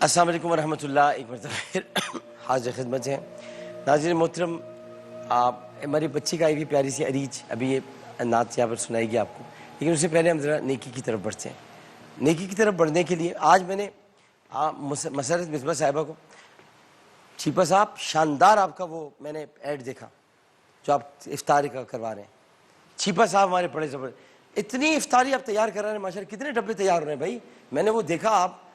السلام علیکم ورحمۃ اللہ. ایک مرتبہ پھر حاضر خدمت ہیں. ناظرین محترم, ہماری بچی کا بھی پیاری سی اریج ابھی یہ نعت یہاں پر سنائے گی آپ کو, لیکن اس سے پہلے ہم ذرا نیکی کی طرف بڑھتے ہیں. نیکی کی طرف بڑھنے کے لیے آج میں نے مسرت مصباح صاحبہ کو, چھیپا صاحب شاندار آپ کا وہ میں نے ایڈ دیکھا جو آپ افطاری کا کروا رہے ہیں. چھیپا صاحب ہمارے بڑے زبردست, اتنی افطاری آپ تیار کر رہے ہیں ماشاءاللہ. کتنے ڈبے تیار ہو رہے ہیں بھائی, میں نے وہ دیکھا, آپ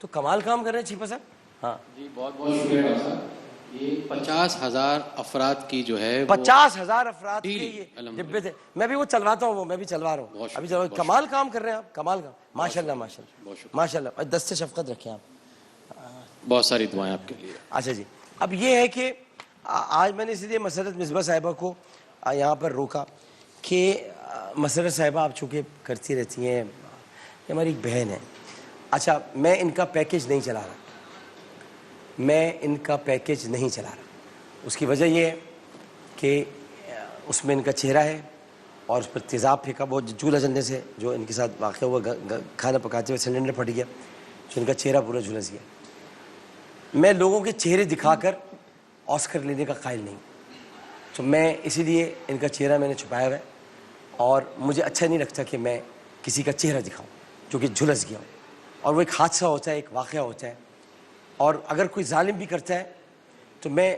تو کمال کام کر رہے ہیں چھیپا صاحب. ہاں جی بہت بہت شکریہ ڈاکٹر صاحب. یہ 50,000 افراد کی جو ہے 50,000 افراد کے یہ ڈبے تھے. میں بھی وہ چلواتا ہوں, وہ میں بھی چلوا رہا ہوں ابھی. کمال کام کر رہے ہیں آپ, کمال کام, ماشاءاللہ ماشاءاللہ ماشاءاللہ. دست شفقت رکھیں آپ. بہت ساری دعائیں آپ کے لیے. اچھا جی, اب یہ ہے کہ آج میں نے اس لیے مسرت مصباح صاحبہ کو یہاں پر روکا کہ مسرت صاحبہ آپ چونکہ کرتی رہتی ہیں, یہ ہماری ایک بہن ہے. اچھا, میں ان کا پیکیج نہیں چلا رہا, میں ان کا پیکیج نہیں چلا رہا. اس کی وجہ یہ ہے کہ اس میں ان کا چہرہ ہے اور اس پر تیزاب پھینکا, بہت چولہا جلنے سے جو ان کے ساتھ واقع ہوا, کھانا پکاتے ہوئے سلنڈر پھٹ گیا, جو ان کا چہرہ پورا جھلس گیا. میں لوگوں کے چہرے دکھا کر آسکر لینے کا قائل نہیں, تو میں اسی لیے ان کا چہرہ میں نے چھپایا ہوا ہے. اور مجھے اچھا نہیں لگتا کہ میں کسی کا چہرہ دکھاؤں جو کہ جھلس گیا ہو, اور وہ ایک حادثہ ہوتا ہے, ایک واقعہ ہوتا ہے. اور اگر کوئی ظالم بھی کرتا ہے تو میں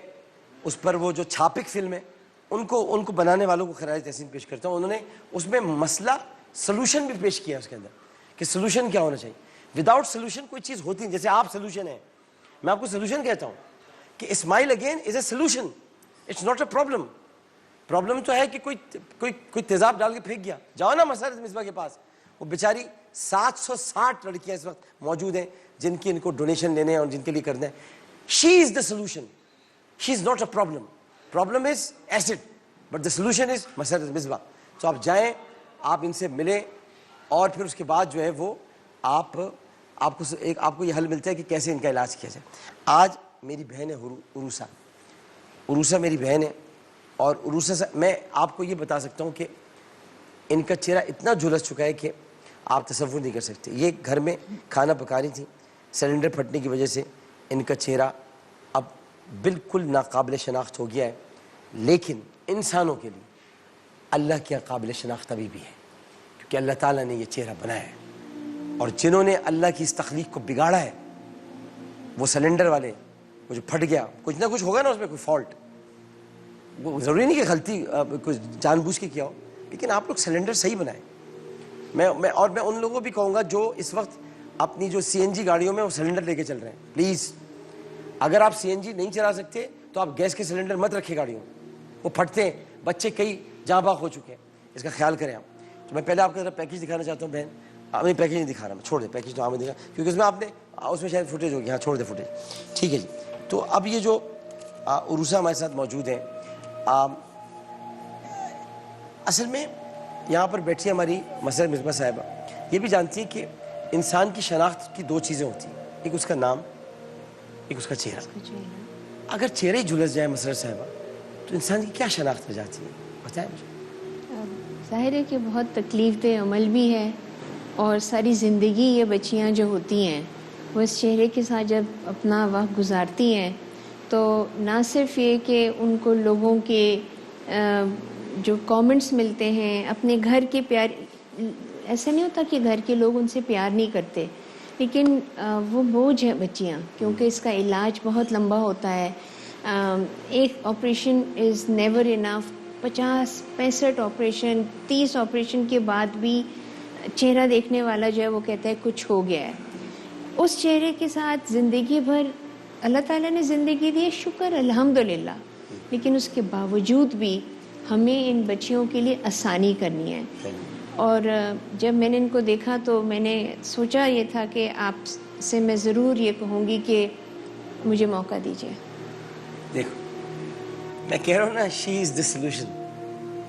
اس پر وہ جو چھاپک فلم ہے ان کو بنانے والوں کو خراج تحسین پیش کرتا ہوں. انہوں نے اس میں مسئلہ سلوشن بھی پیش کیا اس کے اندر کہ سلوشن کیا ہونا چاہیے. وداؤٹ سلوشن کوئی چیز ہوتی نہیں. جیسے آپ سلوشن ہیں, میں آپ کو سلوشن کہتا ہوں کہ smile again is a solution, it's not a problem. Problem تو ہے کہ کوئی تیزاب ڈال کے پھینک گیا. جاؤ نا مسرت مصباح کے پاس, وہ بیچاری 760 لڑکیاں اس وقت موجود ہیں جن کی ان کو ڈونیشن لینے ہیں اور جن کے لیے کرنا ہے. She is the solution, she is not a problem. Problem is acid, but the solution is Musarrat Misbah. تو آپ جائیں, آپ ان سے ملیں, اور پھر اس کے بعد جو ہے وہ آپ کو یہ حل ملتا ہے کہ کیسے ان کا علاج کیا جائے. آج میری بہن ہے عروسہ میری بہن ہے, اور عروسہ سے میں آپ کو یہ بتا سکتا ہوں کہ ان کا چہرہ اتنا جھلس چکا ہے کہ آپ تصور نہیں کر سکتے. یہ گھر میں کھانا پکا رہی تھی, سلنڈر پھٹنے کی وجہ سے ان کا چہرہ اب بالکل ناقابل شناخت ہو گیا ہے. لیکن انسانوں کے لیے اللہ کیا قابل شناخت ابھی بھی ہے, کیونکہ اللہ تعالیٰ نے یہ چہرہ بنایا ہے. اور جنہوں نے اللہ کی اس تخلیق کو بگاڑا ہے, وہ سلنڈر والے, وہ جو پھٹ گیا, کچھ نہ کچھ ہوگا نا اس میں کوئی فالٹ. وہ ضروری نہیں کہ غلطی کچھ جان بوجھ کے کیا ہو, لیکن آپ لوگ سلنڈر صحیح بنائیں. میں ان لوگوں کو بھی کہوں گا جو اس وقت اپنی جو سی این جی گاڑیوں میں وہ سلنڈر لے کے چل رہے ہیں, پلیز اگر آپ سی این جی نہیں چلا سکتے تو آپ گیس کے سلنڈر مت رکھیں گاڑیوں میں, وہ پھٹتے ہیں. بچے کئی جاں باغ ہو چکے ہیں, اس کا خیال کریں آپ. تو میں پہلے آپ کو ذرا پیکیج دکھانا چاہتا ہوں بہن. نہیں پیکیج نہیں دکھا رہا میں, چھوڑ دیں پیکیج, تو ہمیں دکھا کیونکہ اس میں آپ نے اس میں شاید فوٹیج ہوگی. ہاں چھوڑ دیں فوٹیج, ٹھیک ہے جی. تو اب یہ جو عروسہ ہمارے ساتھ موجود ہیں, اصل میں یہاں پر بیٹھی ہماری مسرت مصباح صاحبہ, یہ بھی جانتی ہے کہ انسان کی شناخت کی دو چیزیں ہوتی ہیں, ایک اس کا نام, ایک اس کا چہرہ. اگر چہرہ ہی جھلس جائے مسرت صاحبہ تو انسان کی کیا شناخت رہ جاتی ہے, بتائیں مجھے. ظاہر ہے کہ بہت تکلیف دہ عمل بھی ہے, اور ساری زندگی یہ بچیاں جو ہوتی ہیں وہ اس چہرے کے ساتھ جب اپنا وقت گزارتی ہیں تو نہ صرف یہ کہ ان کو لوگوں کے جو کامنٹس ملتے ہیں, اپنے گھر کے پیار, ایسا نہیں ہوتا کہ گھر کے لوگ ان سے پیار نہیں کرتے, لیکن وہ بوجھ ہے بچیاں, کیونکہ اس کا علاج بہت لمبا ہوتا ہے. ایک operation is never enough. 50-65 operation, 30 operation کے بعد بھی چہرہ دیکھنے والا جو ہے وہ کہتا ہے کچھ ہو گیا ہے. اس چہرے کے ساتھ زندگی بھر اللہ تعالیٰ نے زندگی دی ہے, شکر الحمدللہ, لیکن اس کے باوجود بھی ہمیں ان بچیوں کے لیے آسانی کرنی ہے. اور جب میں نے ان کو دیکھا تو میں نے سوچا یہ تھا کہ آپ سے میں ضرور یہ کہوں گی کہ مجھے موقع دیجیے. دیکھو میں کہہ رہا ہوں نا, شی از دا سلوشن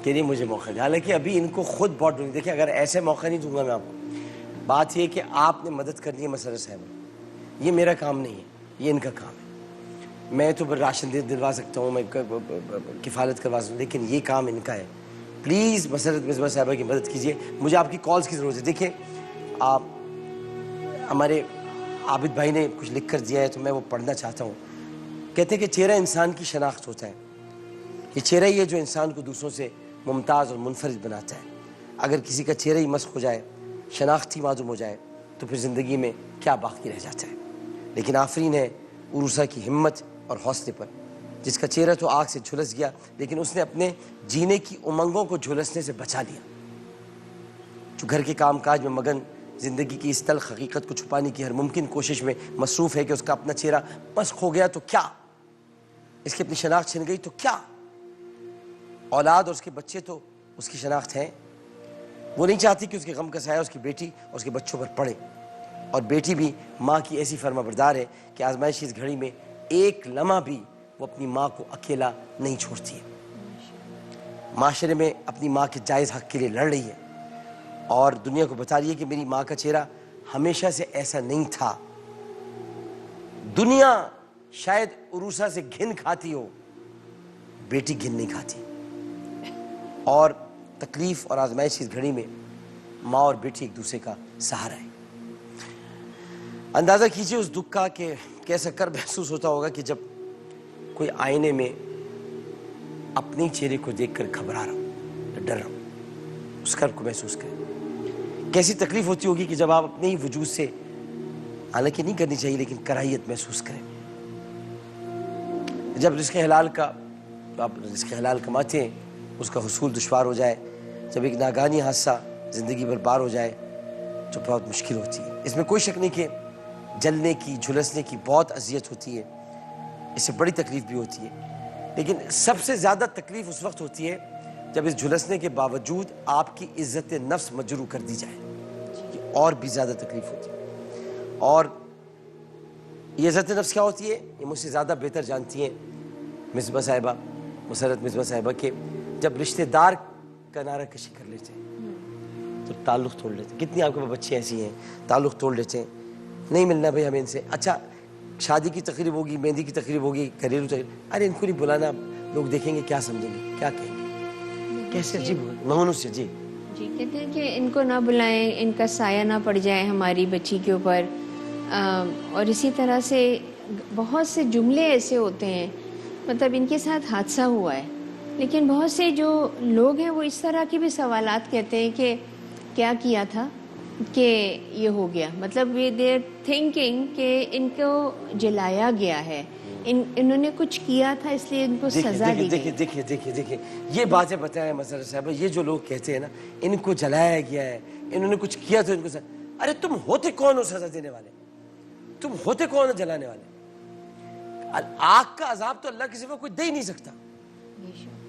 کہ نہیں مجھے موقع دیا. حالانکہ ابھی ان کو خود بہت ڈھونڈی. دیکھیں اگر ایسے موقع نہیں دوں گا میں آپ کو, بات یہ کہ آپ نے مدد کرنی ہے مسرت صاحبہ, یہ میرا کام نہیں ہے, یہ ان کا کام ہے. میں تو راشن دلوا سکتا ہوں, میں کفالت کروا سکتا ہوں, لیکن یہ کام ان کا ہے. پلیز مسرت مصباح صاحبہ کی مدد کیجیے, مجھے آپ کی کالز کی ضرورت ہے. دیکھیں آپ ہمارے عابد بھائی نے کچھ لکھ کر دیا ہے تو میں وہ پڑھنا چاہتا ہوں. کہتے ہیں کہ چہرہ انسان کی شناخت ہوتا ہے. یہ چہرہ ہی ہے جو انسان کو دوسروں سے ممتاز اور منفرد بناتا ہے. اگر کسی کا چہرہ ہی مسخ ہو جائے, شناخت ہی معدوم ہو جائے, تو پھر زندگی میں کیا باقی رہ جاتا ہے. لیکن آفرین ہے عروسہ کی ہمت اور حوصلے پر, جس کا چہرہ تو آگ سے جھلس گیا لیکن اس نے اپنے جینے کی امنگوں کو جھلسنے سے بچا لیا. جو گھر کے کام کاج میں مگن, زندگی کی اس تلخ حقیقت کو چھپانے کی ہر ممکن کوشش میں مصروف ہے کہ اس کا اپنا چہرہ مسخ ہو گیا تو کیا, اس کی اپنی شناخت چھن گئی تو کیا. اولاد اور اس کے بچے تو اس کی شناخت ہیں. وہ نہیں چاہتی کہ اس کے غم کا سایہ اس کی بیٹی اور اس کے بچوں پر پڑے. اور بیٹی بھی ماں کی ایسی فرما بردار ہے کہ آزمائش کی اس گھڑی میں ایک لمحہ بھی وہ اپنی ماں کو اکیلا نہیں چھوڑتی ہے. معاشرے میں اپنی ماں کے جائز حق کے لیے لڑ رہی ہے اور دنیا کو بتا رہی ہے کہ میری ماں کا چہرہ ہمیشہ سے ایسا نہیں تھا. دنیا شاید عروسہ سے گھن کھاتی ہو, بیٹی گھن نہیں کھاتی. اور تکلیف اور آزمائش کی اس گھڑی میں ماں اور بیٹی ایک دوسرے کا سہارا ہے. اندازہ کیجئے اس دکھ کا کہ کیسا کر محسوس ہوتا ہوگا کہ جب کوئی آئینے میں اپنے چہرے کو دیکھ کر گھبرا رہا ہو, ڈر رہا ہو, اس کرب کو محسوس کریں. کیسی تکلیف ہوتی ہوگی کہ جب آپ اپنے ہی وجود سے, حالانکہ نہیں کرنی چاہیے لیکن کراہیت محسوس کریں. جب رزق حلال کا, آپ رزق حلال کماتے ہیں, اس کا حصول دشوار ہو جائے, جب ایک ناگہانی حادثہ زندگی بھر پار ہو جائے تو بہت مشکل ہوتی ہے. اس میں کوئی شک نہیں کہ جلنے کی, جھلسنے کی بہت اذیت ہوتی ہے, اس سے بڑی تکلیف بھی ہوتی ہے. لیکن سب سے زیادہ تکلیف اس وقت ہوتی ہے جب اس جھلسنے کے باوجود آپ کی عزت نفس مجروح کر دی جائے, یہ اور بھی زیادہ تکلیف ہوتی ہے. اور یہ عزت نفس کیا ہوتی ہے, یہ مجھ سے زیادہ بہتر جانتی ہیں مصباح صاحبہ, مسرت مصباح صاحبہ, کہ جب رشتہ دار کنارہ کشی کر لیتے ہیں تو تعلق توڑ لیتے ہیں. کتنی آپ کے بچے ایسی ہیں تعلق توڑ لیتے ہیں, نہیں ملنا بھائی ہمیں ان سے. اچھا شادی کی تقریب ہوگی, مہندی کی تقریب ہوگی, گھریلو تقریب, ارے ان کو نہیں بلانا, لوگ دیکھیں گے کیا سمجھیں گے, کیا کہیں گے, کیسے عجیب مہونس سے. جی جی کہتے ہیں کہ ان کو نہ بلائیں, ان کا سایہ نہ پڑ جائے ہماری بچی کے اوپر. اور اسی طرح سے بہت سے جملے ایسے ہوتے ہیں, مطلب ان کے ساتھ حادثہ ہوا ہے لیکن بہت سے جو لوگ ہیں وہ اس طرح کے بھی سوالات کہتے ہیں کہ کیا کیا تھا کہ یہ ہو گیا. مطلب یہ دیر تھنکنگ کہ ان کو جلایا گیا ہے, انہوں نے کچھ کیا تھا اس لیے ان کو سزا دی گئی. دیکھیے یہ باتیں بتائیں مسرت صاحبہ, یہ جو لوگ کہتے ہیں نا ان کو جلایا گیا ہے, انہوں نے کچھ کیا تو ان کو ارے تم ہوتے کون ہو سزا دینے والے, تم ہوتے کون ہو جلانے والے. آگ کا عذاب تو اللہ کے سوا کوئی دے ہی نہیں سکتا.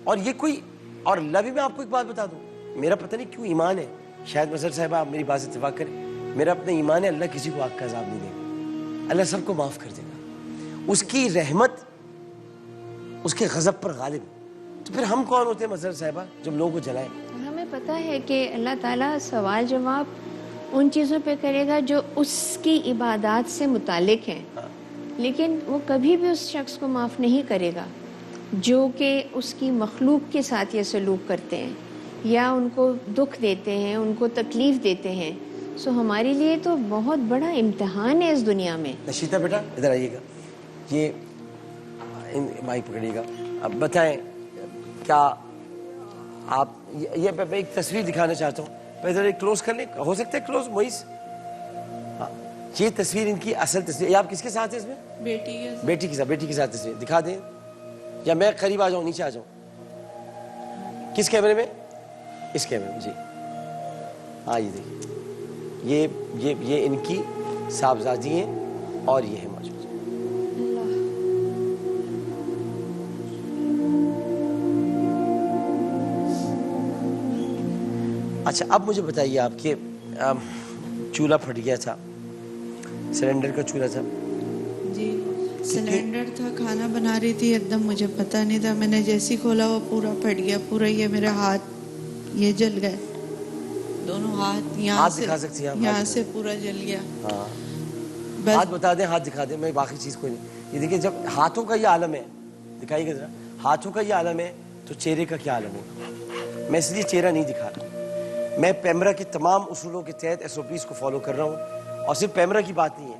اور یہ کوئی, اور اللہ بھی, میں آپ کو ایک بات بتا دوں, میرا پتہ نہیں کیوں ایمان ہے, شاید مسرت صاحبہ آپ میری بات سے اتفاق کریں, میرا اپنا ایمان ہے اللہ کسی کو آگ کا عذاب نہیں دے گا, اللہ سب کو معاف کر دے گا. اس کی رحمت اس کے غضب پر غالب. تو پھر ہم کون ہوتے ہیں مسرت صاحبہ جب لوگوں کو جلائیں. ہمیں پتہ ہے کہ اللہ تعالیٰ سوال جواب ان چیزوں پہ کرے گا جو اس کی عبادات سے متعلق ہیں, لیکن وہ کبھی بھی اس شخص کو معاف نہیں کرے گا جو کہ اس کی مخلوق کے ساتھ یہ سلوک کرتے ہیں یا ان کو دکھ دیتے ہیں, ان کو تکلیف دیتے ہیں. سو ہمارے لیے تو بہت بڑا امتحان ہے اس دنیا میں. نشیتا بیٹا ادھر آئیے گا, یہ مائک پکڑیے گا. اب بتائیں کیا آپ, یہ میں ایک تصویر دکھانا چاہتا ہوں, ادھر ایک کلوز کر لیں, ہو سکتا ہے کلوز موئس. ہاں یہ تصویر ان کی اصل تصویر. یہ آپ کس کے ساتھ ہیں اس میں؟ بیٹی کے ساتھ تصویر دکھا دیں, یا میں قریب آ جاؤں, نیچے آ جاؤں, کس کیمرے میں؟ اس کیمرے میں. جی ہاں یہ دیکھیے, یہ ان کی صاحبزادی ہیں اور یہ ہے موجود. اچھا اب مجھے بتائیے آپ کہ چولہا پھٹ گیا تھا, سلنڈر کا چولہا تھا. جی سلنڈر تھا, کھانا بنا رہی تھی, ایک دم مجھے پتہ نہیں تھا, میں نے جیسے ہی کھولا وہ پورا پھٹ گیا, پورا یہ میرے ہاتھ یہ جل گئے, دونوں ہاتھ یہاں سے پورا جل گیا. ہاں ہاتھ بتا دیں, ہاتھ دکھا دیں, میں باقی چیز کوئی نہیں. یہ دیکھیں جب ہاتھوں کا یہ عالم ہے, دکھائیے گا ذرا, ہاتھوں کا یہ عالم ہے تو چہرے کا کیا عالم ہوگا. میں اس لیے چہرہ نہیں دکھا رہا, میں پیمرا کے تمام اصولوں کے تحت SOPs کو فالو کر رہا ہوں. اور صرف پیمرا کی بات نہیں ہے,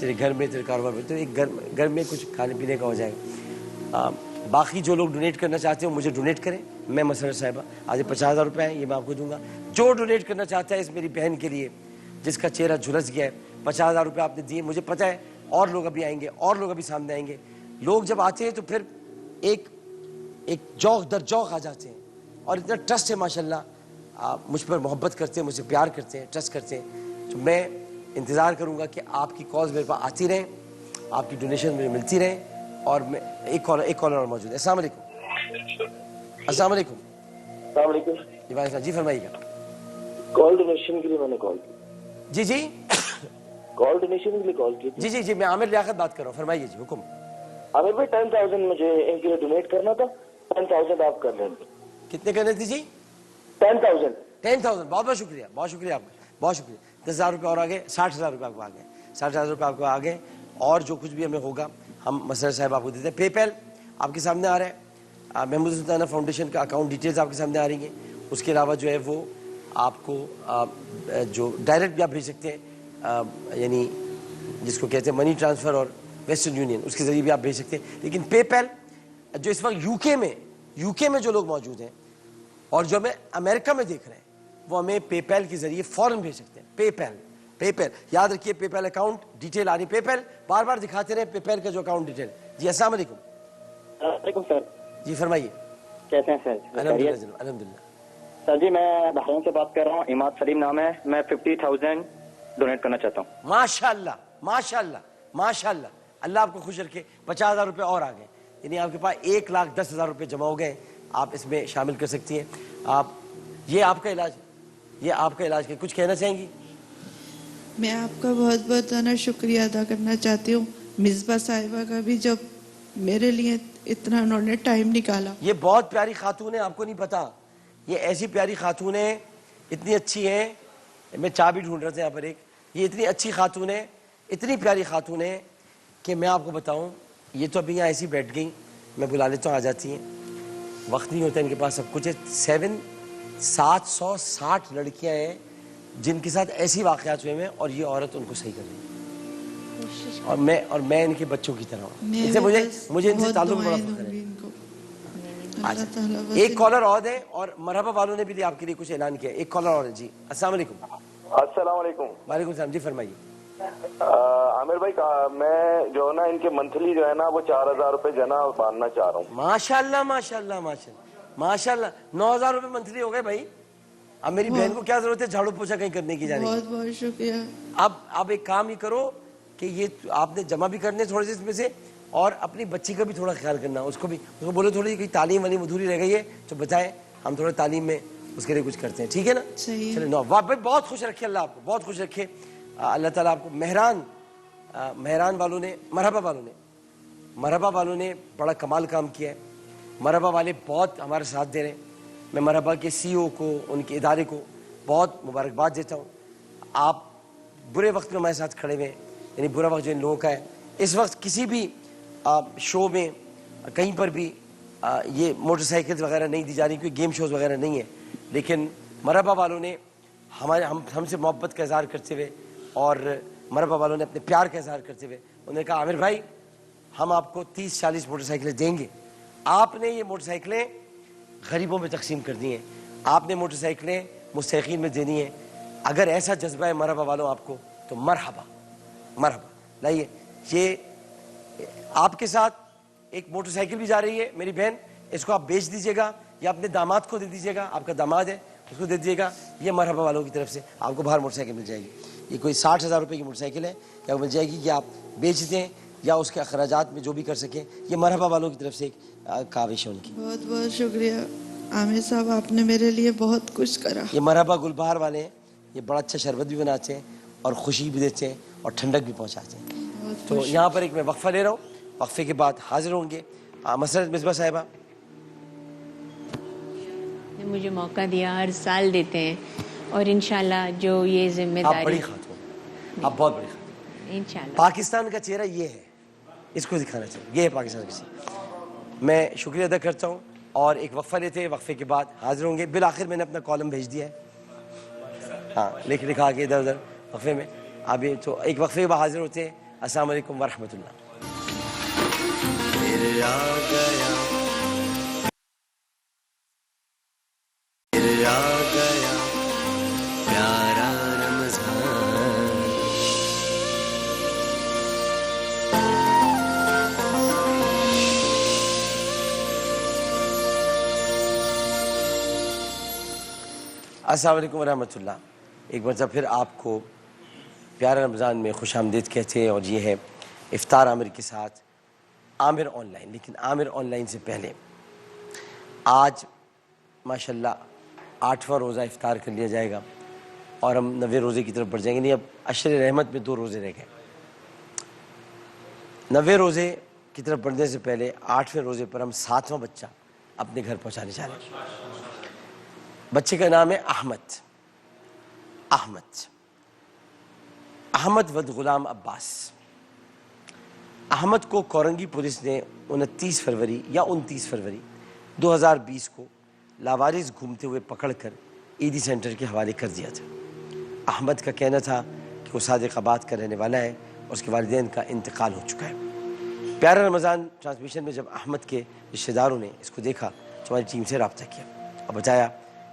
تیرے گھر میں تیرے کاروبار میں، تو ایک گھر میں کچھ کھانے پینے کا ہو جائے گا. باقی جو لوگ ڈونیٹ کرنا چاہتے ہیں مجھے ڈونیٹ کریں. میں مسرت صاحبہ آج 50,000 روپے ہیں، یہ میں آپ کو دوں گا. جو ڈونیٹ کرنا چاہتا ہے اس میری بہن کے لیے جس کا چہرہ جھلس گیا ہے، 50,000 روپے آپ نے دیے. مجھے پتہ ہے اور لوگ ابھی آئیں گے، اور لوگ ابھی سامنے آئیں گے. لوگ جب آتے ہیں تو پھر ایک جوق در جوق آ جاتے ہیں، اور اتنا ٹرسٹ ہے ماشاءاللہ. مجھ پر محبت کرتے ہیں، مجھ سے پیار کرتے ہیں، ٹرسٹ کرتے ہیں. تو میں انتظار کروں گا کہ آپ کی کالز میرے پاس آتی رہیں، آپ کی ڈونیشن مجھے ملتی رہیں. اور میں ایک کالر اور موجود ہے. السلام علیکم. السلام علیکم. السلام علیکم. جی فرمائیے گا. کال ڈونیشن کے لیے میں نے کال کی. جی کال ڈونیشن کے لیے کال کی تھی. جی میں عامر لیاقت بات کر رہا ہوں. فرمائیے جی، حکم. عامر بھائی 10,000 مجھے ان کے لیے ڈونیٹ کرنا تھا. 10,000 آپ کر لیں. کتنے کرنے تھے جی؟ 10,000. 10,000. بہت شکریہ، بہت شکریہ آپ کا، بہت شکریہ. 10,000 روپے اور آگے، 60,000 روپے آپ کو آگے، 60,000 روپے آپ کو آگے. اور جو کچھ بھی ہمیں ہوگا ہم مسرت صاحب آپ کو دیتے ہیں. پے پیل آپ کے سامنے آ رہا ہے. محمود سلطانہ فاؤنڈیشن کا اکاؤنٹ ڈیٹیلز آپ کے سامنے آ رہی ہیں. اس کے علاوہ جو ہے وہ آپ کو جو ڈائریکٹ بھی آپ بھیج سکتے ہیں، یعنی جس کو کہتے ہیں منی ٹرانسفر اور ویسٹرن یونین، اس کے ذریعے بھی آپ بھیج سکتے ہیں. لیکن پے پیل جو اس وقت یو کے میں جو لوگ موجود ہیں اور جو ہمیں امریکہ میں دیکھ رہے ہیں وہ ہمیں پے پیل کے ذریعے فوراً بھیج سکتے ہیں. پے پیل یاد رکھیے، پے پیل اکاؤنٹ ڈیٹیل آ رہی. پے پیل بار بار دکھاتے رہے، پے پیل کا جو اکاؤنٹ ڈیٹیل. جی السلام علیکم. السلام علیکم سر. جی فرمائیے. کیسے ہیں سر؟ الحمدللہ. سر جی میں بحرین سے بات کر رہا ہوں. اماد سلیم نام ہے. میں 50,000 ڈونیٹ کرنا چاہتا ہوں. ماشاءاللہ اللہ آپ کو خوش رکھے. 50,000 روپے اور آ گئے، یعنی آپ کے پاس 1,10,000 روپے جمع ہو گئے. آپ اس میں شامل کر سکتی ہیں. یہ آپ کا علاج ہے. کچھ کہنا چاہیں گی؟ میں آپ کا بہت بہت شکریہ ادا کرنا چاہتی ہوں. مصباح صاحبہ کا بھی، جب میرے لیے اتنا انہوں نے ٹائم نکالا. یہ بہت پیاری خاتون ہے، آپ کو نہیں پتا. یہ ایسی پیاری خاتون ہے، اتنی اچھی ہے. میں چائے بھی ڈھونڈ رہا تھا یہاں پر ایک. یہ اتنی اچھی خاتون ہے، اتنی پیاری خاتون ہے کہ میں آپ کو بتاؤں. یہ تو ابھی یہاں ایسی بیٹھ گئی، میں بلا لیتا ہوں، آ جاتی ہیں. وقت نہیں ہوتا ان کے پاس، سب کچھ ہے. 760 لڑکیاں ہیں جن کے ساتھ ایسی واقعات ہوئے ہیں، اور یہ عورت ان کو صحیح کر رہی ہے. اور میں ان کے بچوں کی طرح ہوں. اس سے مجھے ان سے تعلق بڑا فخر ہے. ایک کالر اور ہے، اور مرحبا والوں نے بھی آپ کے لیے کچھ اعلان کیا. ایک کالر اور ہے. جی السلام علیکم. السلام علیکم. وعلیکم السلام. جی فرمائیے. عامر بھائی میں جو ہے نا ان کے منتھلی جو ہے نا وہ 4,000 روپے جنا باندھنا چاہ رہا ہوں. ماشاءاللہ 9,000 روپے منتھلی ہو گئے بھائی. اب میری بہن کو کیا ضرورت ہے جھاڑو پوچھا کہیں کرنے کی جانے کی. بہت بہت شکریہ. اب ایک کام ہی کرو کہ یہ آپ نے جمع بھی کرنے تھوڑے سے اس میں سے، اور اپنی بچی کا بھی تھوڑا خیال کرنا. اس کو بولو تھوڑی کوئی تعلیم والی ادھوری رہ گئی ہے تو بتائیں، ہم تھوڑا تعلیم میں اس کے لیے کچھ کرتے ہیں. ٹھیک ہے نا؟ چلے بہت خوش رکھے اللہ آپ کو، بہت خوش رکھے اللہ تعالیٰ آپ کو. مہران والوں نے، مرحبا والوں نے بڑا کمال کام کیا ہے. مرحبا والے بہت ہمارے ساتھ دے رہے ہیں. میں مرحبا کے CEO کو، ان کے ادارے کو بہت مبارکباد دیتا ہوں. آپ برے وقت میں ہمارے ساتھ کھڑے ہوئے ہیں، یعنی برا وقت جو ان لوگوں کا ہے. اس وقت کسی بھی شو میں کہیں پر بھی یہ موٹر سائیکل وغیرہ نہیں دی جا رہی، کوئی گیم شوز وغیرہ نہیں ہے. لیکن مرحبا والوں نے ہم سے محبت کا اظہار کرتے ہوئے، اور مرحبا والوں نے اپنے پیار کا اظہار کرتے ہوئے انہوں نے کہا عامر بھائی ہم آپ کو 30-40 موٹر سائیکلیں دیں گے. آپ نے یہ موٹر سائیکلیں غریبوں میں تقسیم کر دی ہیں، آپ نے موٹر سائیکلیں مستحقین میں دینی ہیں. اگر ایسا جذبہ ہے مرحبا والوں آپ کو تو مرحبا لائیے. یہ آپ کے ساتھ ایک موٹر سائیکل بھی جا رہی ہے میری بہن، اس کو آپ بیچ دیجیے گا یا اپنے داماد کو دے دیجیے گا. آپ کا داماد ہے اس کو دے دیجیے گا. یہ مرحبا والوں کی طرف سے آپ کو باہر موٹر سائیکل مل جائے گی. یہ کوئی 60,000 روپے کی موٹر سائیکل ہے، کیا مل جائے گی کہ آپ بیچ دیں یا اس کے اخراجات میں جو بھی کر سکیں. یہ مرحبا والوں کی طرف سے ایک کاوش ہے ان کی. بہت بہت شکریہ عامر صاحب، آپ نے میرے لیے بہت کچھ کرا. یہ مرحبا گلبہار والے ہیں، یہ بڑا اچھا شربت بھی بناتے ہیں اور خوشی بھی دیتے ہیں اور ٹھنڈک بھی پہنچاتے ہیں. تو یہاں پر ایک میں وقفہ لے رہا ہوں، وقفے کے بعد حاضر ہوں گے مسرت مصباح صاحبہ. مجھے موقع دیا، ہر سال دیتے ہیں، اور انشاءاللہ جو یہ ذمہ آپ داری، بڑی خاتون، آپ بہت بڑی خاتون. انشاءاللہ پاکستان کا چہرہ یہ ہے، اس کو دکھانا چاہیے، یہ ہے پاکستان کا چہرہ. میں شکریہ ادا کرتا ہوں اور ایک وقفہ لیتے ہیں، وقفے کے بعد حاضر ہوں گے. بالآخر میں نے اپنا کالم بھیج دیا ہے، ہاں لکھا کے ادھر ادھر وقفے میں. ابھی تو ایک وقفے کے بعد حاضر ہوتے ہیں. السلام علیکم ورحمۃ اللہ. پھر آ گیا پیارا رمضان. السلام علیکم ورحمۃ اللہ. ایک مرتبہ پھر آپ کو پیارا رمضان میں خوش آمدید کہتے ہیں, اور یہ ہے افطار عامر کے ساتھ عامر آن لائن. لیکن عامر آن لائن سے پہلے آج ماشاءاللہ 8واں روزہ افطار کر لیا جائے گا, اور ہم 90 روزے کی طرف بڑھ جائیں گے. نہیں, اب عشر رحمت میں 2 روزے رہ گئے. 90 روزے کی طرف بڑھنے سے پہلے 8ویں روزے پر ہم 7واں بچہ اپنے گھر پہنچانے جا رہے ہیں. بچے کا نام ہے احمد. احمد ود غلام عباس. احمد کو کورنگی پولیس نے 29 فروری یا 29 فروری 2020 کو لاوارث گھومتے ہوئے پکڑ کر عیدی سینٹر کے حوالے کر دیا تھا. احمد کا کہنا تھا کہ وہ صادق آباد کا رہنے والا ہے اور اس کے والدین کا انتقال ہو چکا ہے. پیارا رمضان ٹرانسمیشن میں جب احمد کے رشتہ داروں نے اس کو دیکھا تو ہماری ٹیم سے رابطہ کیا اور بتایا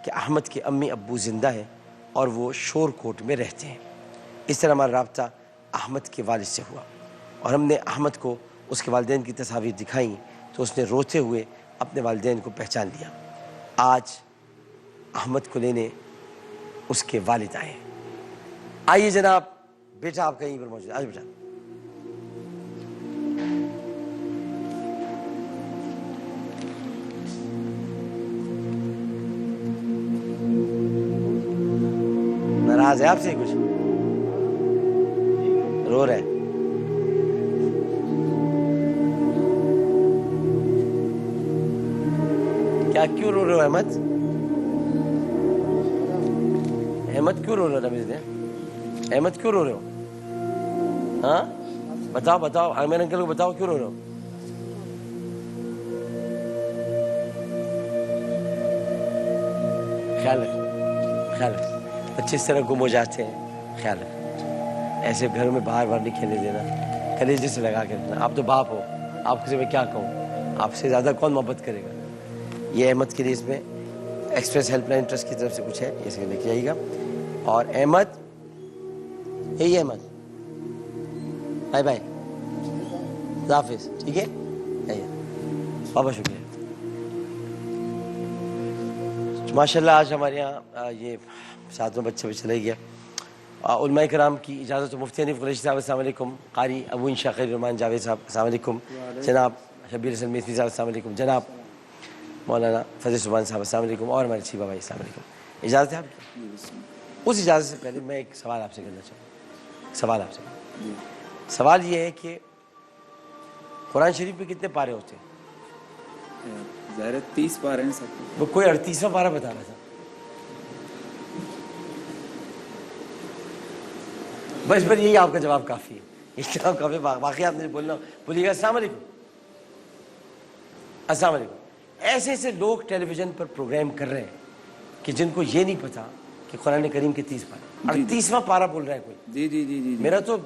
کہ احمد کے امی ابو زندہ ہیں اور وہ شور کوٹ میں رہتے ہیں. اس طرح ہمارا رابطہ احمد کے والد سے ہوا, اور ہم نے احمد کو اس کے والدین کی تصاویر دکھائیں تو اس نے روتے ہوئے اپنے والدین کو پہچان لیا. آج احمد کو لینے اس کے والد آئے. آئیے جناب, بیٹا آپ کہیں پر موجود ہے. آج بیٹا ناراض ہے آپ سے کچھ رو رہے ہیں. کیا کیوں رو رہے ہو احمد؟ احمد کیوں رو رہے ہو؟ رمیز نے احمد کیوں رو رہے ہو؟ ہاں بتاؤ عامر انکل کو بتاؤ کیوں رو رہے ہو؟ خیال رکھ بچے اس طرح گم ہو جاتے ہیں. خیال رکھ, ایسے گھروں میں باہر نہیں کھیلنے دینا, کلیجے سے لگا کے رکھنا. آپ تو باپ ہو, آپ سے میں کیا کہوں, آپ سے زیادہ کون محبت کرے گا. یہ احمد کے لیے اس میں ایکسپریس ہیلپ لائن ٹرسٹ کی طرف سے کچھ ہے, اسے لے کے آئیے گا. اور احمد, یہی احمد, بائے بائے, خدا حافظ. ٹھیک ہے, بابا شکریہ. ماشاءاللہ آج ہمارے یہاں یہ 7واں بچہ بھی چلے گیا. علماء کرام کی اجازت و مفتی حنیف قریشی صاحب السلام علیکم, قاری ابو انشا خیر الرحمان جاوید صاحب السلام علیکم, جناب شبیر حسن میتھوی صاحب السلام علیکم, جناب مولانا فضل سبحان صاحب السلام علیکم, اور ہمارے چیبا بھائی السلام علیکم. اجازت ہے آپ کی؟ اس اجازت سے پہلے میں ایک سوال آپ سے کرنا چاہوں گا. سوال یہ ہے کہ قرآن شریف میں کتنے پارے ہوتے ہیں؟ ظاہر 30 پارے ہیں سب. وہ کوئی 38واں پارہ بتا رہا تھا. بس پر یہی آپ کا جواب کافی ہے, یہ جواب کافی. باقی آپ نے بولنا بولیے گا. السلام علیکم. السلام علیکم. ایسے لوگ ٹیلی ویژن پر پروگرام کر رہے ہیں کہ جن کو یہ نہیں پتا کہ قرآن کریم کے 30 پارے, 38واں پارہ بول رہا ہے کوئی. جی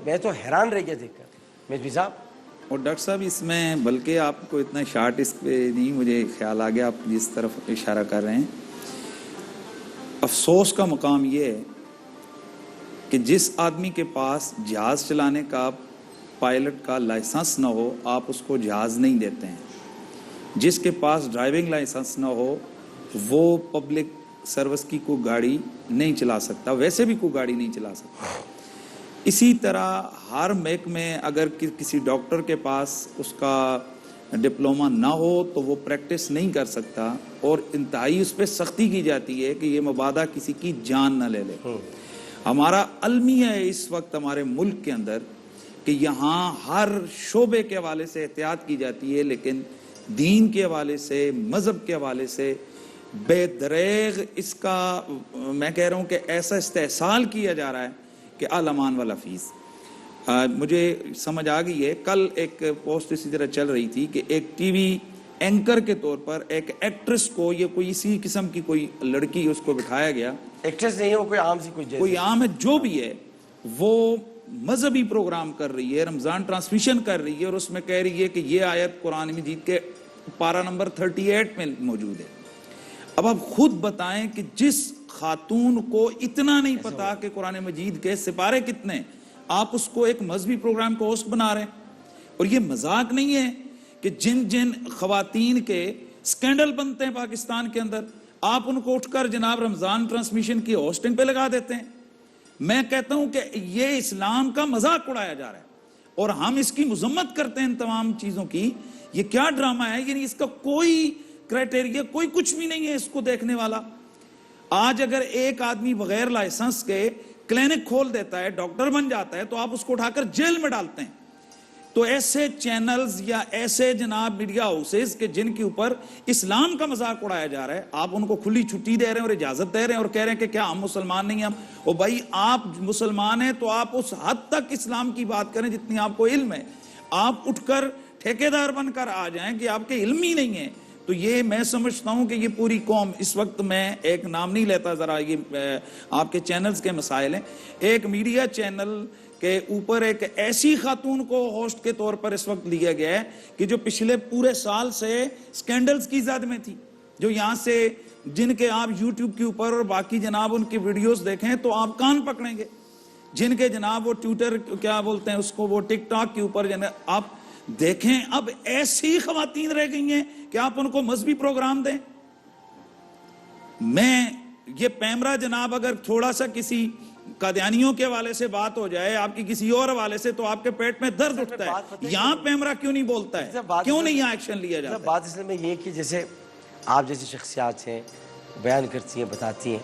میں تو حیران رہ گیا دیکھ کر. میتھوی صاحب, اور ڈاکٹر صاحب اس میں بلکہ آپ کو اتنا شارٹ اس پہ نہیں, مجھے خیال آ گیا آپ جس طرف اشارہ کر رہے ہیں. افسوس کا مقام یہ ہے کہ جس آدمی کے پاس جہاز چلانے کا پائلٹ کا لائسنس نہ ہو آپ اس کو جہاز نہیں دیتے ہیں. جس کے پاس ڈرائیونگ لائسنس نہ ہو وہ پبلک سروس کی کوئی گاڑی نہیں چلا سکتا, ویسے بھی کوئی گاڑی نہیں چلا سکتا. اسی طرح ہر محکمے اگر کسی ڈاکٹر کے پاس اس کا ڈپلومہ نہ ہو تو وہ پریکٹس نہیں کر سکتا, اور انتہائی اس پہ سختی کی جاتی ہے کہ یہ مبادا کسی کی جان نہ لے لے. ہمارا المیہ ہے اس وقت ہمارے ملک کے اندر کہ یہاں ہر شعبے کے حوالے سے احتیاط کی جاتی ہے, لیکن دین کے حوالے سے, مذہب کے حوالے سے بے دریغ اس کا میں کہہ رہا ہوں کہ ایسا استحصال کیا جا رہا ہے کہ عالمان والحفیظ. مجھے سمجھ آ گئی ہے, کل ایک پوسٹ اسی طرح چل رہی تھی کہ ایک ٹی وی اینکر کے طور پر ایک ایکٹریس کو, یہ کوئی اسی قسم کی کوئی لڑکی اس کو بٹھایا گیا, ایکٹریس نہیں ہے وہ, کوئی عام سی کوئی عام ہے جو بھی ہے, وہ مذہبی پروگرام کر رہی ہے, رمضان ٹرانسمیشن کر رہی ہے, اور اس میں کہہ رہی ہے کہ یہ آیت قرآن مجید کے پارہ نمبر 38 میں موجود ہے. اب آپ خود بتائیں کہ جس خاتون کو اتنا نہیں پتا کہ قرآن مجید کے سپارے کتنے, آپ اس کو ایک مذہبی پروگرام کو ہوسٹ بنا رہے ہیں. اور یہ مذاق نہیں ہے کہ جن خواتین کے سکینڈل بنتے ہیں پاکستان کے اندر, آپ ان کو اٹھ کر جناب رمضان ٹرانسمیشن کی ہوسٹنگ پہ لگا دیتے ہیں. میں کہتا ہوں کہ یہ اسلام کا مذاق اڑایا جا رہا ہے, اور ہم اس کی مذمت کرتے ہیں ان تمام چیزوں کی. یہ کیا ڈرامہ ہے, یعنی اس کا کوئی کرائٹیریا, کوئی کچھ بھی نہیں ہے اس کو دیکھنے والا. آج اگر ایک آدمی بغیر لائسنس کے کلینک کھول دیتا ہے, ڈاکٹر بن جاتا ہے, تو آپ اس کو اٹھا کر جیل میں ڈالتے ہیں. تو ایسے چینلز یا ایسے جناب میڈیا ہاؤسز کے جن کے اوپر اسلام کا مذاق اڑایا جا رہا ہے, آپ ان کو کھلی چھٹی دے رہے ہیں اور اجازت دے رہے ہیں, اور کہہ رہے ہیں کہ کیا ہم مسلمان نہیں ہیں. ہم او بھائی, آپ مسلمان ہیں تو آپ اس حد تک اسلام کی بات کریں جتنی آپ کو علم ہے. آپ اٹھ کر ٹھیکیدار بن کر آ جائیں کہ آپ کے علم ہی نہیں ہے, تو یہ میں سمجھتا ہوں کہ یہ پوری قوم, اس وقت میں ایک نام نہیں لیتا, ذرا یہ آپ کے چینلز کے مسائل ہیں. ایک میڈیا چینل کہ اوپر ایک ایسی خاتون کو ہوسٹ کے طور پر اس وقت لیا گیا ہے کہ جو پچھلے پورے سال سے سکینڈلز کی زد میں تھی, جو یہاں سے جن کے آپ یوٹیوب کے اوپر اور باقی جناب ان کی ویڈیوز دیکھیں تو آپ کان پکڑیں گے, جن کے جناب وہ ٹویٹر کیا بولتے ہیں اس کو, وہ ٹک ٹاک کے اوپر آپ دیکھیں. اب ایسی خواتین رہ گئی ہیں کہ آپ ان کو مذہبی پروگرام دیں. میں یہ پیمرا جناب اگر تھوڑا سا کسی قادیانیوں کے حوالے سے بات ہو جائے, آپ کی کسی اور حوالے سے, تو آپ کے پیٹ میں درد اٹھتا ہے. یہاں پیمرا کیوں نہیں بولتا ہے, کیوں نہیں یہاں ایکشن لیا جاتا ہے؟ بات اس میں یہ کہ جیسے آپ جیسی شخصیات ہیں, بیان کرتی ہیں, بتاتی ہیں,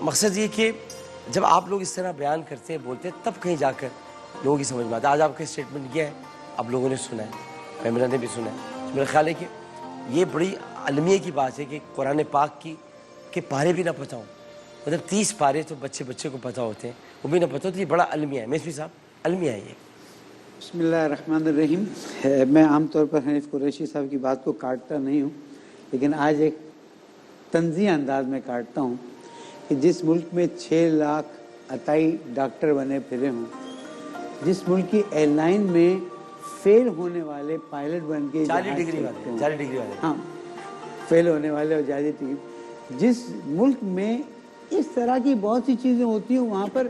مقصد یہ کہ جب آپ لوگ اس طرح بیان کرتے ہیں, بولتے ہیں, تب کہیں جا کر لوگوں کی سمجھ میں آتا ہے. آج آپ کا اسٹیٹمنٹ یہ ہے, آپ لوگوں نے سنا ہے, پیمرا نے بھی سنا ہے. میرا خیال ہے کہ یہ بڑی المیہ کی بات ہے کہ قرآن پاک کی کہ پارے بھی نہ پتہ ہوں, مطلب 30 پارے تو بچے کو پتہ ہوتے ہیں, وہ بھی نہ پتہ, تو یہ بڑا المیہ ہے. میسوی صاحب, المیہ ہے یہ. بسم اللہ الرحمن الرحیم. میں عام طور پر حنیف قریشی صاحب کی بات کو کاٹتا نہیں ہوں, لیکن آج ایک طنزیہ انداز میں کاٹتا ہوں کہ جس ملک میں 6 لاکھ عطائی ڈاکٹر بنے پھرے ہوں, جس ملک کی ایئر لائن میں فیل ہونے والے پائلٹ بن کے 40 ڈگری والے ہاں فیل ہونے والے اور جہازی ٹیم, جس ملک میں اس طرح کی بہت سی چیزیں ہوتی ہیں, وہاں پر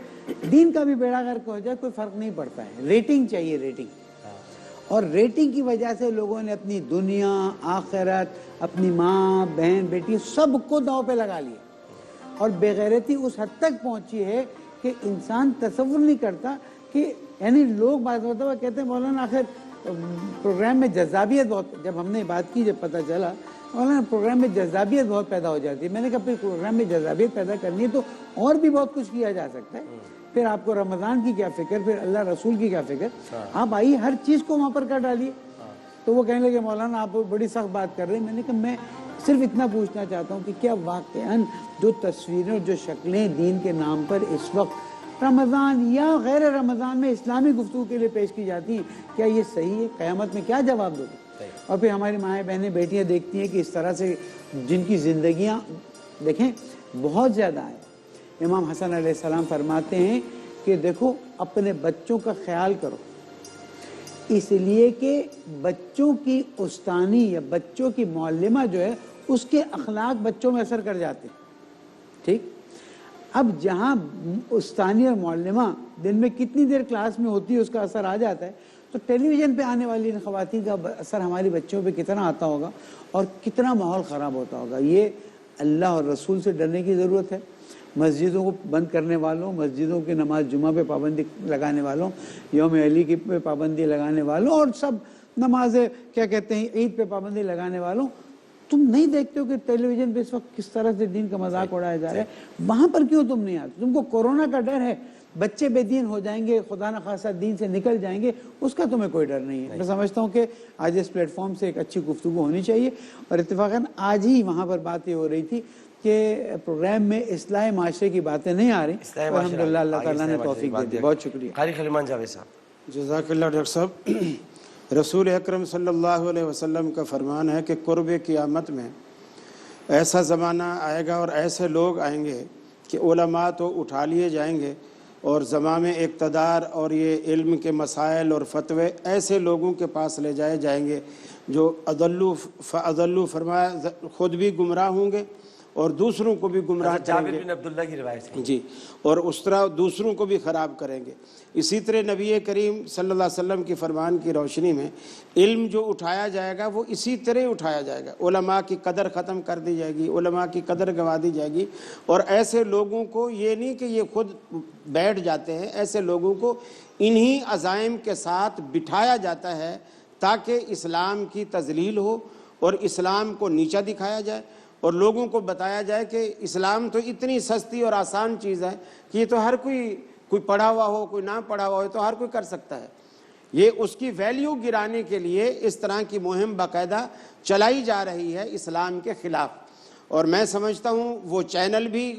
دین کا بھی بیڑا غرق ہو جائے کوئی فرق نہیں پڑتا ہے. ریٹنگ چاہیے, ریٹنگ, اور ریٹنگ کی وجہ سے لوگوں نے اپنی دنیا, آخرت, اپنی ماں, بہن, بیٹی سب کو داؤ پہ لگا لیا. اور بےغیرتی اس حد تک پہنچی ہے کہ انسان تصور نہیں کرتا کہ, یعنی لوگ بات ہوتا ہوا کہتے ہیں مولانا آخر پروگرام میں جذابیت بہت, جب ہم نے بات کی, جب پتہ چلا مولانا پروگرام میں جذابیت بہت پیدا ہو جاتی ہے. میں نے کہا پروگرام میں جذابیت پیدا کرنی ہے تو اور بھی بہت کچھ کیا جا سکتا ہے. پھر آپ کو رمضان کی کیا فکر, پھر اللہ رسول کی کیا فکر, آپ آئیے ہر چیز کو وہاں پر کر ڈالیے. تو وہ کہنے لگے مولانا آپ بڑی سخت بات کر رہے ہیں. میں نے کہا میں صرف اتنا پوچھنا چاہتا ہوں کہ کیا واقعاً جو تصویریں اور جو شکلیں دین کے نام پر اس وقت رمضان یا غیر رمضان میں اسلامی گفتگو کے لیے پیش کی جاتی ہیں, کیا یہ صحیح ہے؟ قیامت میں کیا جواب دو گے؟ اور پھر ہماری مائیں بہنیں بیٹیاں دیکھتی ہیں کہ اس طرح سے جن کی زندگیاں دیکھیں بہت زیادہ ہیں. امام حسن علیہ السلام فرماتے ہیں کہ دیکھو اپنے بچوں کا خیال کرو, اس لیے کہ بچوں کی استانی یا بچوں کی معلمہ جو ہے اس کے اخلاق بچوں میں اثر کر جاتے ہیں. ٹھیک, اب جہاں استانی اور معلمہ دن میں کتنی دیر کلاس میں ہوتی ہے اس کا اثر آ جاتا ہے, تو ٹیلی ویژن پہ آنے والی ان خواتین کا اثر ہماری بچوں پہ کتنا آتا ہوگا اور کتنا ماحول خراب ہوتا ہوگا. یہ اللہ اور رسول سے ڈرنے کی ضرورت ہے. مسجدوں کو بند کرنے والوں, مسجدوں کی نماز جمعہ پہ پابندی لگانے والوں, یوم علی کی پہ پابندی لگانے والوں, اور سب نماز کیا کہتے ہیں عید پہ پابندی لگانے والوں, تم نہیں دیکھتے ہو کہ ٹیلی ویژن پہ اس وقت کس طرح سے دین کا مذاق اڑایا جا رہا ہے؟ وہاں پر کیوں تم نہیں آتے؟ تم کو کورونا کا ڈر ہے, بچے بے دین ہو جائیں گے, خدا نخواستہ دین سے نکل جائیں گے, اس کا تمہیں کوئی ڈر نہیں ہے. میں سمجھتا ہوں کہ آج اس پلیٹ فارم سے ایک اچھی گفتگو ہونی چاہیے. اور اتفاقاً آج ہی وہاں پر بات یہ ہو رہی تھی کہ پروگرام میں اصلاح معاشرے کی باتیں نہیں آ رہی. الحمدللہ اللہ تعالیٰ نے توفیق دے دی. بہت شکریہ. قاری خلیمان جاوید صاحب. جزاک اللہ ڈاکٹر صاحب. رسول اکرم صلی اللہ علیہ وسلم کا فرمان ہے کہ قرب قیامت میں ایسا زمانہ آئے گا اور ایسے لوگ آئیں گے کہ علماء تو اٹھا لیے جائیں گے اور زمام اقتدار اور یہ علم کے مسائل اور فتوے ایسے لوگوں کے پاس لے جائیں گے جو اضلوا فرمایا خود بھی گمراہ ہوں گے اور دوسروں کو بھی گمراہ کریں جابر گے. بن عبداللہ کی روایت ہے. جی, اور اس طرح دوسروں کو بھی خراب کریں گے. اسی طرح نبی کریم صلی اللہ علیہ وسلم کی فرمان کی روشنی میں علم جو اٹھایا جائے گا وہ اسی طرح اٹھایا جائے گا. علماء کی قدر ختم کر دی جائے گی, علماء کی قدر گوا دی جائے گی. اور ایسے لوگوں کو یہ نہیں کہ یہ خود بیٹھ جاتے ہیں, ایسے لوگوں کو انہی عزائم کے ساتھ بٹھایا جاتا ہے تاکہ اسلام کی تذلیل ہو اور اسلام کو نیچا دکھایا جائے اور لوگوں کو بتایا جائے کہ اسلام تو اتنی سستی اور آسان چیز ہے کہ یہ تو ہر کوئی پڑھا ہوا ہو, کوئی نہ پڑھا ہوا ہو تو ہر کوئی کر سکتا ہے. یہ اس کی ویلیو گرانے کے لیے اس طرح کی مہم باقاعدہ چلائی جا رہی ہے اسلام کے خلاف. اور میں سمجھتا ہوں وہ چینل بھی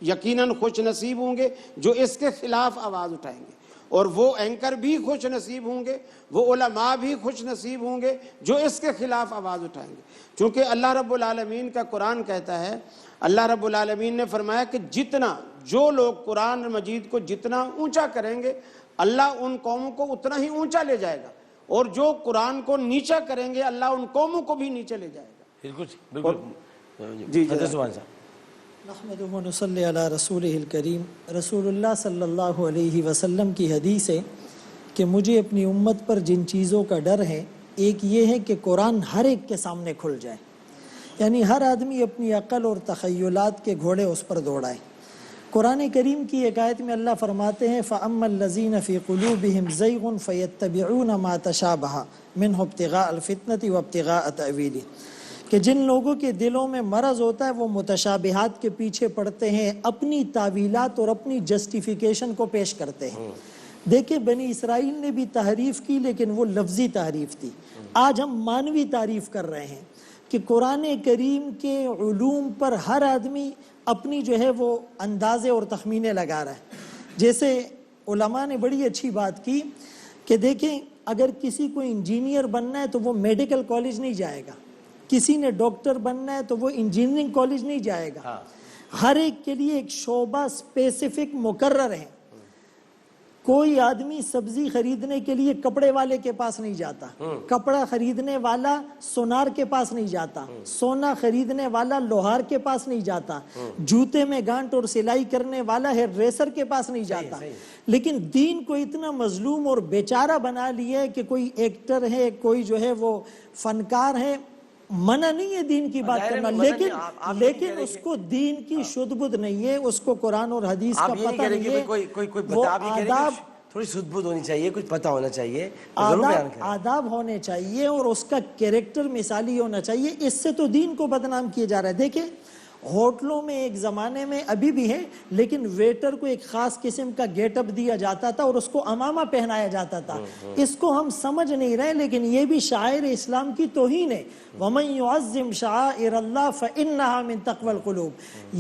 یقیناً خوش نصیب ہوں گے جو اس کے خلاف آواز اٹھائیں گے, اور وہ اینکر بھی خوش نصیب ہوں گے, وہ علماء بھی خوش نصیب ہوں گے جو اس کے خلاف آواز اٹھائیں گے. چونکہ اللہ رب العالمین کا قرآن کہتا ہے, اللہ رب العالمین نے فرمایا کہ جو لوگ قرآن مجید کو جتنا اونچا کریں گے اللہ ان قوموں کو اتنا ہی اونچا لے جائے گا, اور جو قرآن کو نیچا کریں گے اللہ ان قوموں کو بھی نیچے لے جائے گا. بالکل. جی حضرت سبحان صاحب. نحمدہ و نصلی علی رسولہ الکریم. رسول اللہ صلی اللہ علیہ وسلم کی حدیث ہے کہ مجھے اپنی امت پر جن چیزوں کا ڈر ہے, ایک یہ ہے کہ قرآن ہر ایک کے سامنے کھل جائے, یعنی ہر آدمی اپنی عقل اور تخیلات کے گھوڑے اس پر دوڑائے. قرآن کریم کی ایک آیت میں اللہ فرماتے ہیں فَأَمَّا الَّذِينَ فِي قُلُوبِهِمْ زَيْغٌ فَيَتَّبِعُونَ مَا تَشَابَهَ مِنْهُ ابْتِغَاءَ الْفِتْنَةِ وَابْتِغَاءَ تَأْوِيلِهِ, کہ جن لوگوں کے دلوں میں مرض ہوتا ہے وہ متشابہات کے پیچھے پڑتے ہیں, اپنی تعویلات اور اپنی جسٹیفیکیشن کو پیش کرتے ہیں. دیکھیں بنی اسرائیل نے بھی تحریف کی لیکن وہ لفظی تحریف تھی. آج ہم مانوی تعریف کر رہے ہیں کہ قرآن کریم کے علوم پر ہر آدمی اپنی جو ہے وہ اندازے اور تخمینے لگا رہا ہے. جیسے علماء نے بڑی اچھی بات کی کہ دیکھیں اگر کسی کو انجینئر بننا ہے تو وہ میڈیکل کالج نہیں جائے گا, کسی نے ڈاکٹر بننا ہے تو وہ انجینئرنگ کالج نہیں جائے گا. ہر ایک کے لیے ایک شعبہ اسپیسیفک مقرر ہے. کوئی آدمی سبزی خریدنے کے لیے کپڑے والے کے پاس نہیں جاتا, کپڑا خریدنے والا سونار کے پاس نہیں جاتا, سونا خریدنے والا لوہار کے پاس نہیں جاتا, جوتے میں گانٹ اور سلائی کرنے والا ہیئر ڈریسر کے پاس نہیں جاتا. لیکن دین کو اتنا مظلوم اور بیچارہ بنا لیا ہے کہ کوئی ایکٹر ہے, کوئی جو ہے وہ فنکار ہے, منع نہیں ہے دین کی بات کرنا, لیکن اس کو دین کی شد بدھ نہیں ہے, اس کو قرآن اور حدیث کا پتہ نہیں ہے. وہ آداب تھوڑی سد بدھ ہونی چاہیے, کچھ پتہ ہونا چاہیے, آداب ہونے چاہیے اور اس کا کیریکٹر مثالی ہونا چاہیے. اس سے تو دین کو بدنام کیا جا رہا ہے. دیکھیں ہوٹلوں میں ایک زمانے میں ابھی بھی ہے لیکن ویٹر کو ایک خاص قسم کا گیٹ اپ دیا جاتا تھا اور اس کو عمامہ پہنایا جاتا تھا. اس کو ہم سمجھ نہیں رہے لیکن یہ بھی شاعر اسلام کی توہین ہے. وَمَن يُعَظِّمْ شَعَائِرَ اللَّهِ فَإِنَّهَا مِن تَقْوَى الْقُلُوبِ.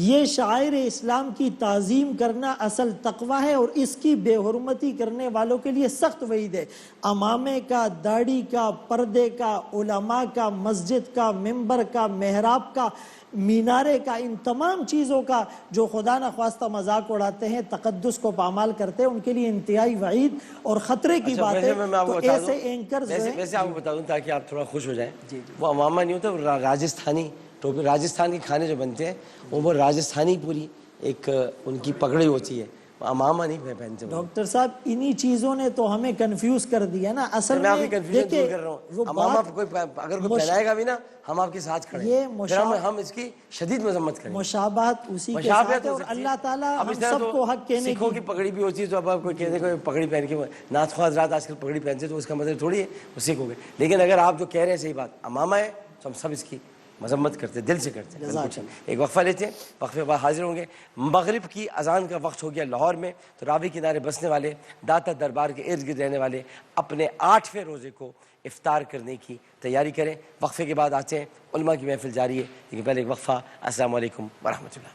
یہ شاعر اسلام کی تعظیم کرنا اصل تقوی ہے اور اس کی بے حرمتی کرنے والوں کے لیے سخت وعید ہے. عمامے کا, داڑھی کا, پردے کا, علماء کا, مسجد کا, ممبر کا, محراب کا, مینارے کا, ان تمام چیزوں کا جو خدا نخواستہ مذاق اڑاتے ہیں, تقدس کو پامال کرتے ہیں, ان کے لیے انتہائی وعید اور خطرے کی بات ہے. تو ایسے اینکرز ویسے آپ کو بتا دوں تاکہ آپ تھوڑا خوش ہو جائیں, وہ عوامہ نہیں ہوتا, راجستھانی ٹوپی, راجستھان کے کھانے جو بنتے ہیں وہ راجستھانی پوری ایک ان کی پگڑی ہوتی ہے, امامہ نہیں پہنتے. ڈاکٹر صاحب انہی چیزوں نے تو ہمیں کنفیوز کر دیا نا. اصل میں آپ کی کنفیوژن دور کر رہا ہوں. امامہ اگر کوئی پہنائے گا بھی نا ہم آپ کے ساتھ کھڑے ہیں, ہم اس کی شدید مذمت کریں. مشابہت اسی کے ساتھ ہے اور اللہ تعالیٰ ہم سب کو حق کہنے کی. سکھوں کی پگڑی بھی ہوتی ہے تو اب آپ کوئی کہنے کو پگڑی پہن کے, نعت خواہ حضرات آج کل پگڑی پہنتے تو اس کا مطلب تھوڑی ہے وہ سکھ ہو گئے. لیکن اگر آپ جو کہہ رہے ہیں صحیح بات, امامہ ہے تو ہم سب اس کی مذمت کرتے, دل سے کرتے ہیں. ایک وقفہ لیتے ہیں, وقفے بعد حاضر ہوں گے. مغرب کی اذان کا وقت ہو گیا لاہور میں, تو راوی کنارے بسنے والے, داتا دربار کے ارد گرد رہنے والے اپنے 8ویں روزے کو افطار کرنے کی تیاری کریں. وقفے کے بعد آتے ہیں, علماء کی محفل جاری ہے, لیکن پہلے ایک وقفہ. السلام علیکم ورحمۃ اللہ.